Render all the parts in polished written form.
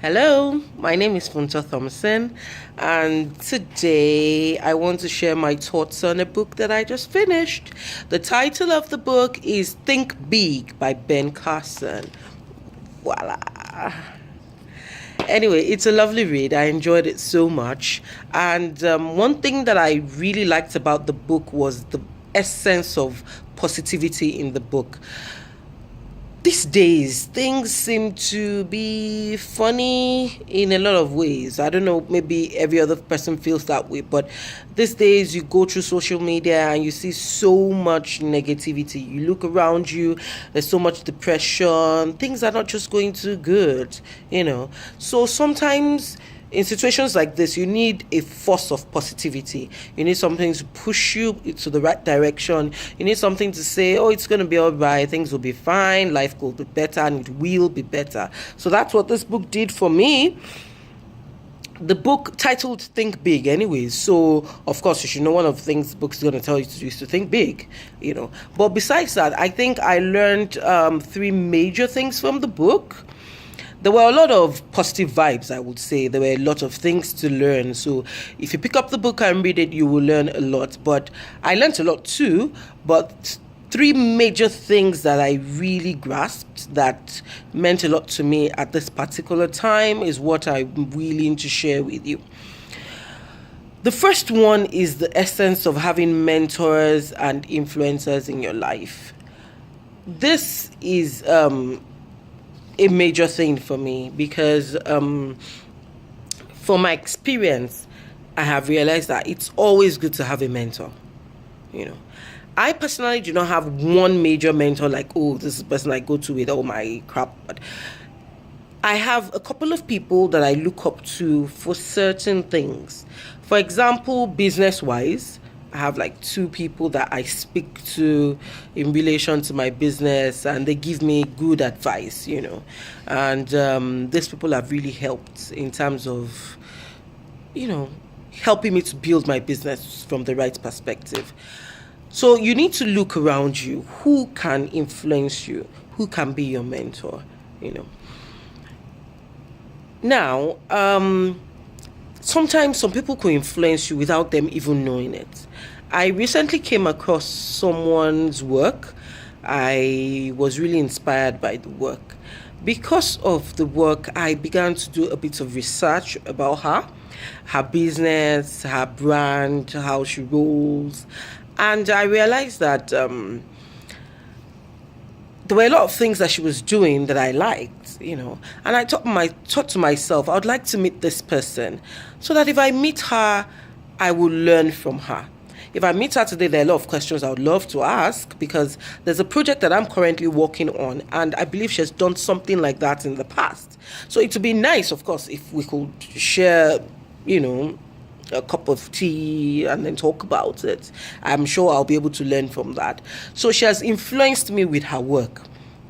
Hello, my name is Funta Thompson, and today I want to share my thoughts on a book that I just finished. The title of the book is Think Big by Ben Carson. Voila. Anyway, it's a lovely read. I enjoyed it so much. And one thing that I really liked about the book was the essence of positivity in the book. These days, things seem to be funny in a lot of ways. I don't know, maybe every other person feels that way, but these days you go through social media and you see so much negativity. You look around you, there's so much depression. Things are not just going too good. So sometimes in situations like this, you need a force of positivity. You need something to push you to the right direction. You need something to say, oh, it's going to be all right. Things will be fine. Life will be better, and it will be better. So that's what this book did for me. The book titled Think Big anyways. So, of course, you should know one of the things the book is going to tell you to do is to think big. But besides that, I think I learned three major things from the book. There were a lot of positive vibes, I would say. There were a lot of things to learn. So if you pick up the book and read it, you will learn a lot. But I learned a lot too. But three major things that I really grasped that meant a lot to me at this particular time is what I'm willing to share with you. The first one is the essence of having mentors and influencers in your life. This is a major thing for me because from my experience, I have realized that it's always good to have a mentor. I personally do not have one major mentor like, oh, this is the person I go to with all my crap. But I have a couple of people that I look up to for certain things. For example, business-wise, I have like two people that I speak to in relation to my business, and they give me good advice, And these people have really helped in terms of, helping me to build my business from the right perspective. So you need to look around you. Who can influence you? Who can be your mentor? Now, sometimes some people could influence you without them even knowing it. I recently came across someone's work. I was really inspired by the work. Because of the work, I began to do a bit of research about her business, her brand, how she rolls. And I realized that there were a lot of things that she was doing that I liked, And I thought to myself, I would like to meet this person so that if I meet her, I will learn from her. If I meet her today, there are a lot of questions I would love to ask because there's a project that I'm currently working on, and I believe she has done something like that in the past. So it would be nice, of course, if we could share, a cup of tea and then talk about it. I'm sure I'll be able to learn from that. So she has influenced me with her work.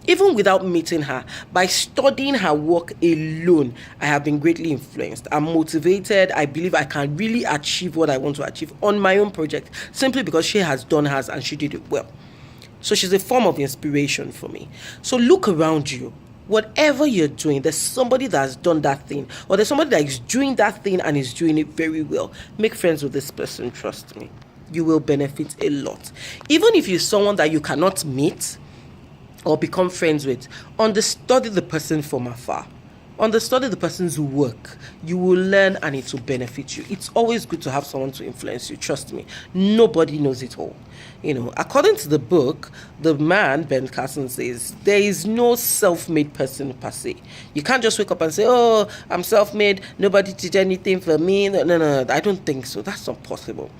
Even without meeting her, by studying her work alone, I have been greatly influenced. I'm motivated. I believe I can really achieve what I want to achieve on my own project simply because she has done hers and she did it well. So she's a form of inspiration for me. So look around you. Whatever you're doing, there's somebody that has done that thing, or there's somebody that is doing that thing and is doing it very well. Make friends with this person, trust me. You will benefit a lot. Even if you're someone that you cannot meet or become friends with, understudy the person from afar. Understudy the person's work. You will learn and it will benefit you. It's always good to have someone to influence you, trust me. Nobody knows it all. According to the book, the man, Ben Carson, says, there is no self-made person per se. You can't just wake up and say, oh, I'm self-made, nobody did anything for me. No, I don't think so. That's not possible.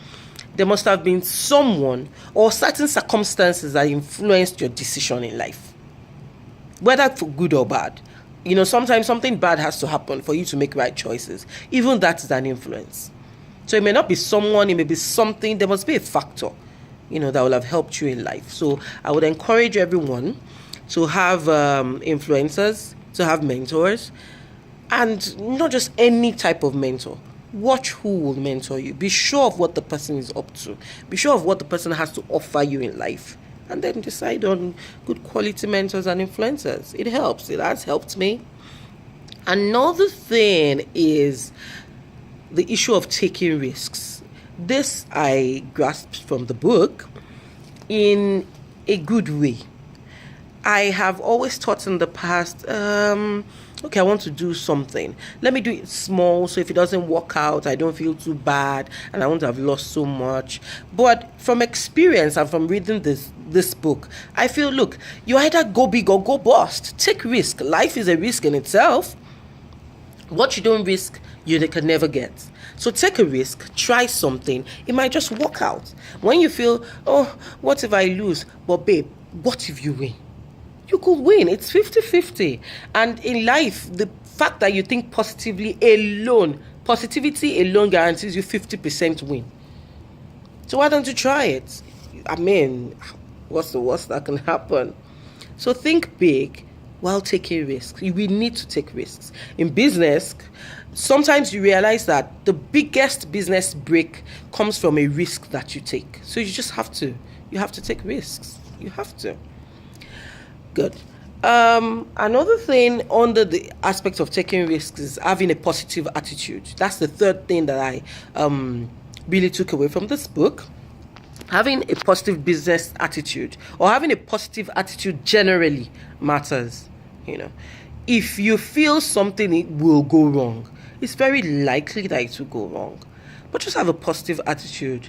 There must have been someone or certain circumstances that influenced your decision in life, whether for good or bad. Sometimes something bad has to happen for you to make right choices. Even that is an influence. So it may not be someone, it may be something. There must be a factor, that will have helped you in life. So I would encourage everyone to have influencers, to have mentors, and not just any type of mentor. Watch who will mentor you. Be sure of what the person is up to. Be sure of what the person has to offer you in life. And then decide on good quality mentors and influencers. It helps. It has helped me. Another thing is the issue of taking risks. This I grasped from the book in a good way. I have always thought in the past, okay, I want to do something. Let me do it small, so if it doesn't work out, I don't feel too bad and I won't have lost so much. But from experience and from reading this book, I feel, look, you either go big or go bust. Take risk. Life is a risk in itself. What you don't risk, you can never get. So take a risk, try something. It might just work out. When you feel, oh, what if I lose? But babe, what if you win? You could win. It's 50-50. And in life, the fact that you think positivity alone guarantees you 50% win. So why don't you try it? I mean, what's the worst that can happen? So think big while taking risks. We need to take risks. In business, sometimes you realize that the biggest business break comes from a risk that you take. So you just have to. You have to take risks. You have to. Good. Another thing under the aspect of taking risks is having a positive attitude. That's the third thing that I really took away from this book. Having a positive business attitude or having a positive attitude generally matters. If you feel something it will go wrong, it's very likely that it will go wrong. But just have a positive attitude.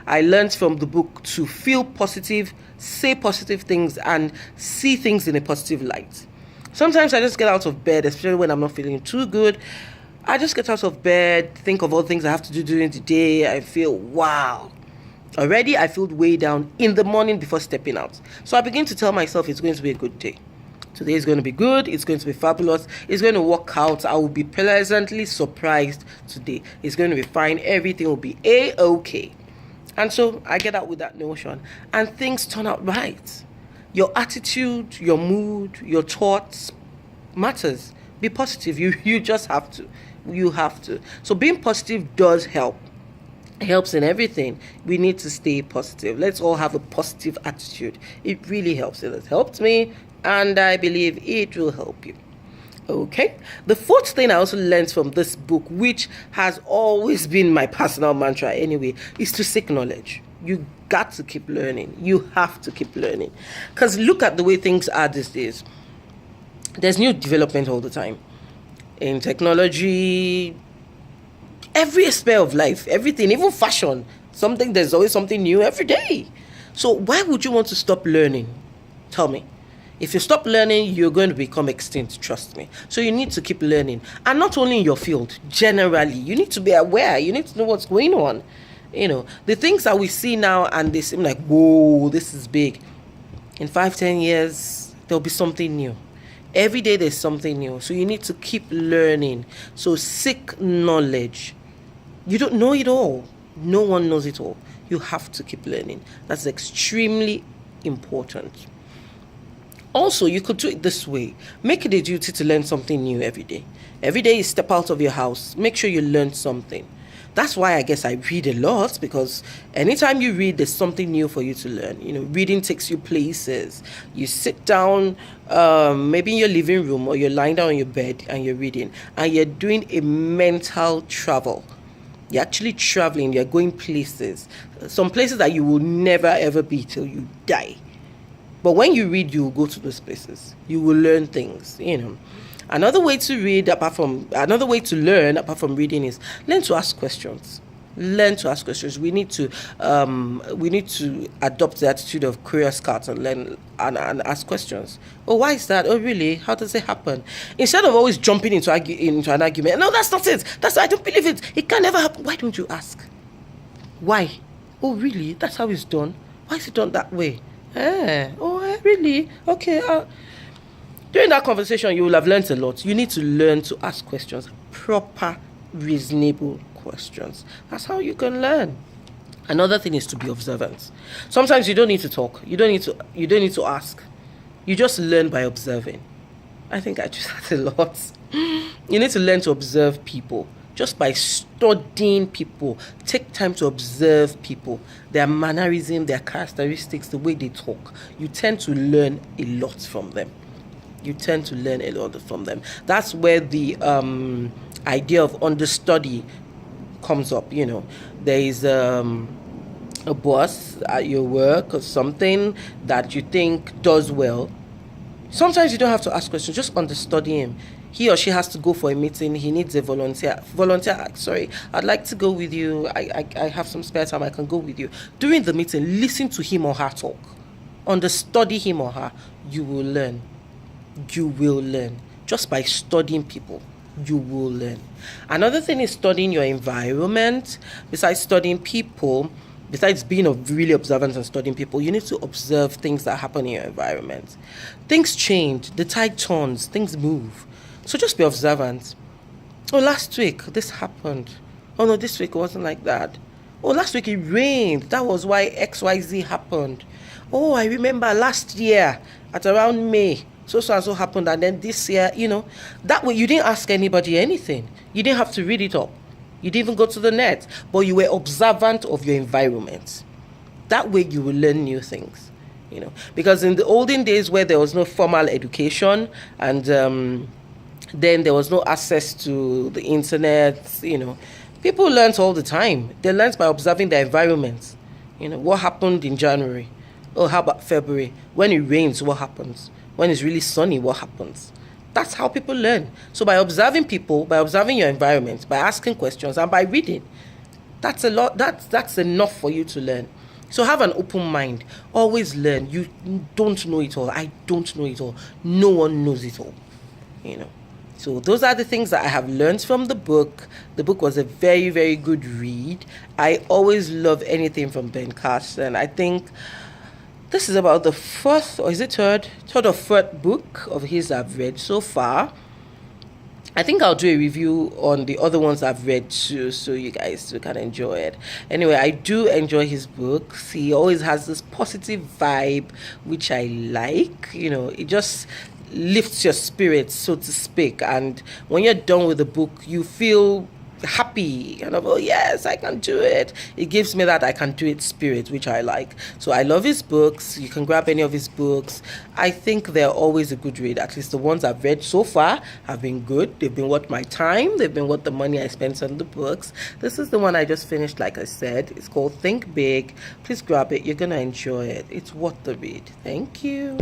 I learned from the book to feel positive, say positive things, and see things in a positive light. Sometimes I just get out of bed, especially when I'm not feeling too good. I just get out of bed, think of all the things I have to do during the day. I feel, wow. Already I feel way down in the morning before stepping out. So I begin to tell myself it's going to be a good day. Today is going to be good. It's going to be fabulous. It's going to work out. I will be pleasantly surprised today. It's going to be fine. Everything will be A-okay. And so I get out with that notion. And things turn out right. Your attitude, your mood, your thoughts matters. Be positive. You just have to. You have to. So being positive does help. It helps in everything. We need to stay positive. Let's all have a positive attitude. It really helps. It has helped me. And I believe it will help you. Okay. The fourth thing I also learned from this book, which has always been my personal mantra anyway, is to seek knowledge. You got to keep learning. You have to keep learning. Because look at the way things are these days. There's new development all the time. In technology, every aspect of life, everything, even fashion. There's always something new every day. So why would you want to stop learning? Tell me. If you stop learning, you're going to become extinct, trust me. So you need to keep learning. And not only in your field, generally. You need to be aware. You need to know what's going on. The things that we see now and they seem like, whoa, this is big. In 5-10 years, there'll be something new. Every day there's something new. So you need to keep learning. So seek knowledge. You don't know it all. No one knows it all. You have to keep learning. That's extremely important. Also, you could do it this way. Make it a duty to learn something new every day. Every day you step out of your house, make sure you learn something. That's why I guess I read a lot, because anytime you read, there's something new for you to learn. Reading takes you places. You sit down, maybe in your living room, or you're lying down on your bed and you're reading, and you're doing a mental travel. You're actually traveling, you're going places. Some places that you will never ever be till you die. But when you read, you will go to those places. You will learn things, Another way to learn, apart from reading, is learn to ask questions. Learn to ask questions. We need to adopt the attitude of curious cats and learn and ask questions. Oh, why is that? Oh, really? How does it happen? Instead of always jumping into an argument. No, that's not it. I don't believe it. It can never happen. Why don't you ask? Why? Oh, really? That's how it's done. Why is it done that way? Really? Okay. During that conversation, you will have learned a lot. You need to learn to ask questions, proper, reasonable questions. That's how you can learn. Another thing is to be observant. Sometimes you don't need to talk. You don't need to ask. You just learn by observing. I think I just had a lot. You need to learn to observe people. Just by studying people. Take time to observe people. Their mannerism, their characteristics, the way they talk. You tend to learn a lot from them. you tend to learn a lot from them. That's where the idea of understudy comes up. There is a boss at your work or something that you think does well. Sometimes you don't have to ask questions, just understudy him. He or she has to go for a meeting. He needs a volunteer. Sorry, I'd like to go with you. I have some spare time. I can go with you. During the meeting, listen to him or her talk. Understudy him or her. You will learn. You will learn. Just by studying people, you will learn. Another thing is studying your environment. Besides studying people, besides being really observant and studying people, you need to observe things that happen in your environment. Things change. The tide turns. Things move. So just be observant. Oh, last week this happened. Oh no, this week it wasn't like that. Oh, last week it rained. That was why XYZ happened. Oh, I remember last year at around May, so and so happened, and then this year, that way you didn't ask anybody anything. You didn't have to read it up. You didn't even go to the net, but you were observant of your environment. That way you will learn new things, because in the olden days where there was no formal education and then there was no access to the internet, people learned all the time. They learned by observing their environment. What happened in January? Oh, how about February? When it rains, what happens? When it's really sunny, what happens? That's how people learn. So by observing people, by observing your environment, by asking questions, and by reading, that's a lot. That's enough for you to learn. So have an open mind. Always learn. You don't know it all. I don't know it all. No one knows it all. So those are the things that I have learned from the book. The book was a very, very good read. I always love anything from Ben Carson. I think this is about the third or fourth book of his I've read so far. I think I'll do a review on the other ones I've read too, so you guys can enjoy it. Anyway, I do enjoy his books. He always has this positive vibe, which I like. It just lifts your spirits, so to speak. And when you're done with the book, you feel happy, oh yes, I can do it. It gives me that I can do it spirit, which I like. So I love his books. You can grab any of his books. I think they're always a good read. At least the ones I've read so far have been good. They've been worth my time. They've been worth the money I spent on the books. This is the one I just finished, like I said. It's called Think Big. Please grab it. You're gonna enjoy it. It's worth the read. Thank you.